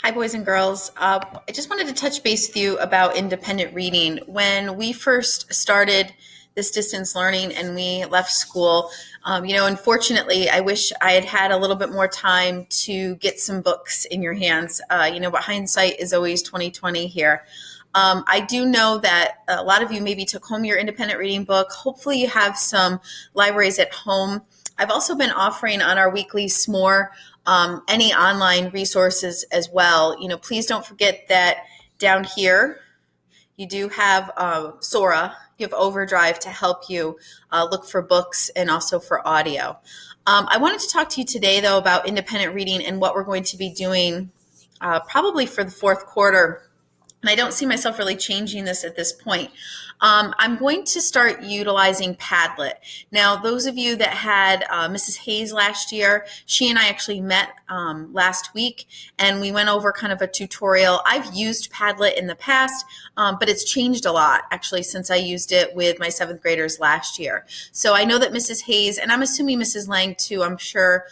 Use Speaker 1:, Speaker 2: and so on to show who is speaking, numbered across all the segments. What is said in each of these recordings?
Speaker 1: Hi, boys and girls. I just wanted to touch base with you about independent reading. When we first started this distance learning and we left school, unfortunately, I wish I had had a little bit more time to get some books in your hands. But hindsight is always 2020 here. I do know that a lot of you maybe took home your independent reading book. Hopefully, you have some libraries at home. I've also been offering on our weekly s'more any online resources as well. Please don't forget that down here you do have Sora. You have Overdrive to help you look for books and also for audio. I wanted to talk to you today, though, about independent reading and what we're going to be doing probably for the fourth quarter. And I don't see myself really changing this at this point. I'm going to start utilizing Padlet. Now, those of you that had Mrs. Hayes last year, she and I actually met last week, and we went over kind of a tutorial. I've used Padlet in the past, but it's changed a lot, actually, since I used it with my seventh graders last year. So I know that Mrs. Hayes, and I'm assuming Mrs. Lang too, I'm sure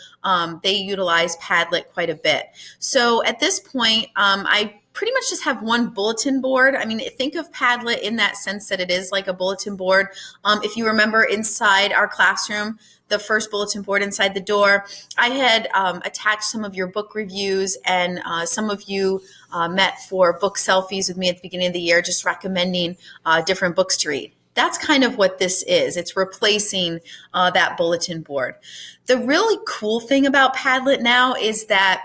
Speaker 1: they utilize Padlet quite a bit. So at this point, I pretty much just have one bulletin board. I mean, think of Padlet in that sense that it is like a bulletin board. If you remember inside our classroom, the first bulletin board inside the door, I had attached some of your book reviews, and some of you met for book selfies with me at the beginning of the year, just recommending different books to read. That's kind of what this is. It's replacing that bulletin board. The really cool thing about Padlet now is that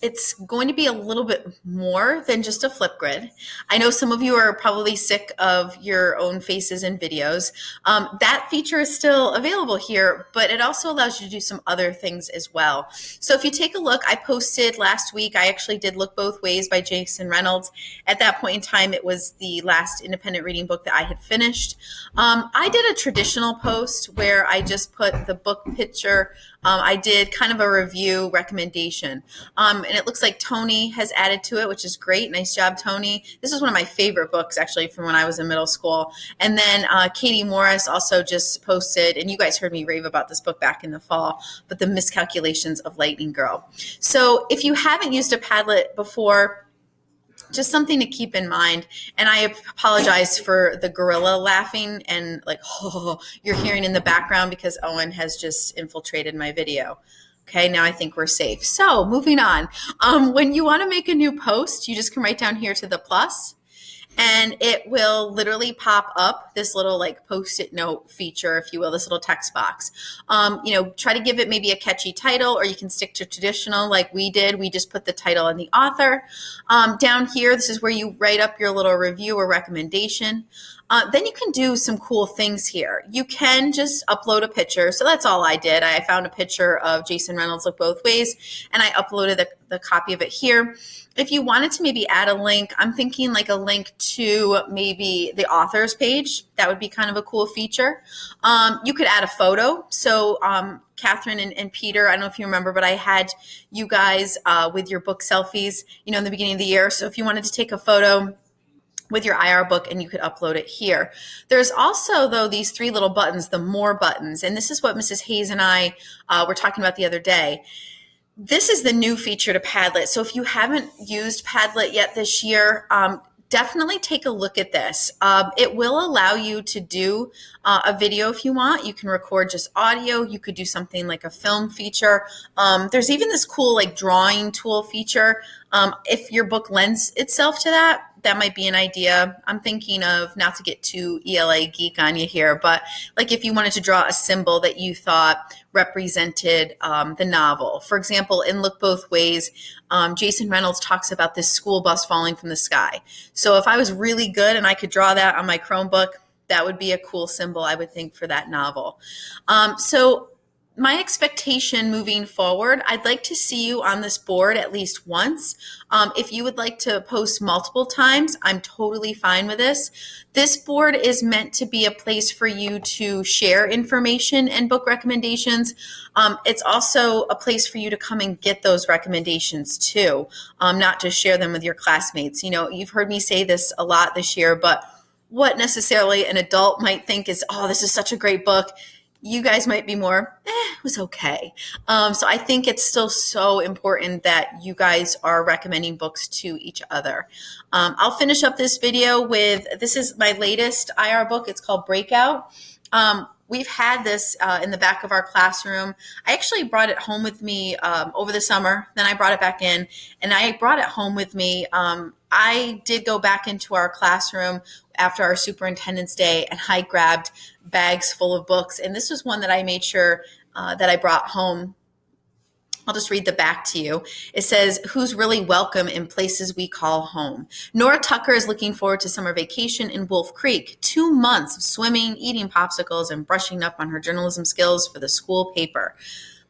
Speaker 1: it's going to be a little bit more than just a flip grid. I know some of you are probably sick of your own faces and videos. That feature is still available here, but it also allows you to do some other things as well. So if you take a look, I posted last week, I actually did Look Both Ways by Jason Reynolds. At that point in time, it was the last independent reading book that I had finished. I did a traditional post where I just put the book picture. I did kind of a review recommendation. And it looks like Tony has added to it, which is great. Nice job, Tony. This is one of my favorite books, actually, from when I was in middle school. And then Katie Morris also just posted, and you guys heard me rave about this book back in the fall, but The Miscalculations of Lightning Girl. So if you haven't used a Padlet before, just something to keep in mind. And I apologize for the gorilla laughing and you're hearing in the background because Owen has just infiltrated my video. Okay, now I think we're safe. So moving on. When you want to make a new post, you just come right down here to the plus, and it will literally pop up this little post-it note feature, if you will, this little text box. Try to give it maybe a catchy title, or you can stick to traditional like we did. We just put the title and the author. Down here, this is where you write up your little review or recommendation. Then you can do some cool things here. You can just upload a picture. So that's all I did. I found a picture of Jason Reynolds Look Both Ways, and I uploaded the copy of it here. If you wanted to maybe add a link, I'm thinking like a link to maybe the author's page. That would be kind of a cool feature. You could add a photo. So Catherine and Peter, I don't know if you remember, but I had you guys with your book selfies, in the beginning of the year. So if you wanted to take a photo with your IR book, and you could upload it here. There's also, though, these three little buttons, the more buttons. And this is what Mrs. Hayes and I were talking about the other day. This is the new feature to Padlet. So if you haven't used Padlet yet this year, definitely take a look at this. It will allow you to do a video if you want. You can record just audio. You could do something like a film feature. There's even this cool drawing tool feature. If your book lends itself to that, that might be an idea. I'm thinking of, not to get too ELA geek on you here, but if you wanted to draw a symbol that you thought represented the novel. For example, in Look Both Ways, Jason Reynolds talks about this school bus falling from the sky. So if I was really good and I could draw that on my Chromebook, that would be a cool symbol, I would think, for that novel. So my expectation moving forward, I'd like to see you on this board at least once. If you would like to post multiple times, I'm totally fine with this. This board is meant to be a place for you to share information and book recommendations. It's also a place for you to come and get those recommendations too, not just share them with your classmates. You've heard me say this a lot this year, but what necessarily an adult might think is, oh, this is such a great book, you guys might be more, it was okay. So I think it's still so important that you guys are recommending books to each other. I'll finish up this video with, this is my latest IR book. It's called Breakout. We've had this in the back of our classroom. I actually brought it home with me over the summer. Then I brought it back in, and I brought it home with me. I did go back into our classroom after our superintendent's day, and I grabbed bags full of books. And this was one that I made sure that I brought home. I'll just read the back to you. It says, "Who's really welcome in places we call home?" Nora Tucker is looking forward to summer vacation in Wolf Creek. 2 months of swimming, eating popsicles, and brushing up on her journalism skills for the school paper.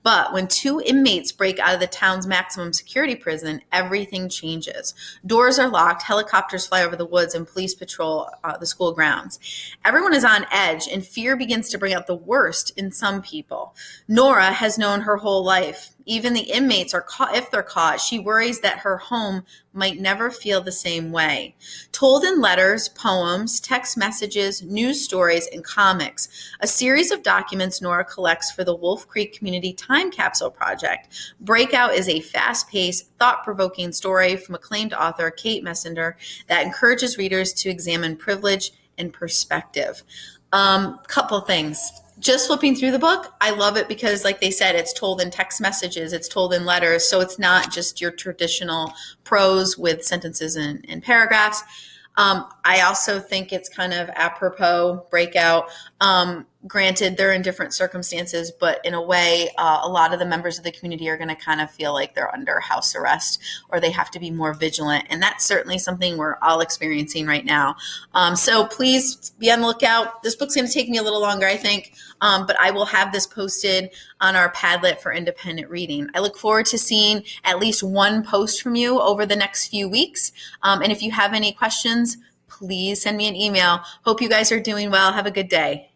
Speaker 1: But when 2 inmates break out of the town's maximum security prison, everything changes. Doors are locked, helicopters fly over the woods, and police patrol the school grounds. Everyone is on edge, and fear begins to bring out the worst in some people. Nora has known her whole life. Even the inmates are caught. If they're caught, she worries that her home might never feel the same way. Told in letters, poems, text messages, news stories, and comics, a series of documents Nora collects for the Wolf Creek Community Time Capsule Project. Breakout is a fast-paced, thought-provoking story from acclaimed author Kate Messender that encourages readers to examine privilege and perspective. Couple things. Just flipping through the book, I love it because, like they said, it's told in text messages, it's told in letters, so it's not just your traditional prose with sentences and paragraphs. I also think it's kind of apropos, Breakout. Granted, they're in different circumstances, but in a way, a lot of the members of the community are going to kind of feel like they're under house arrest or they have to be more vigilant. And that's certainly something we're all experiencing right now. So please be on the lookout. This book's going to take me a little longer, I think, but I will have this posted on our Padlet for independent reading. I look forward to seeing at least one post from you over the next few weeks. And if you have any questions, please send me an email. Hope you guys are doing well. Have a good day.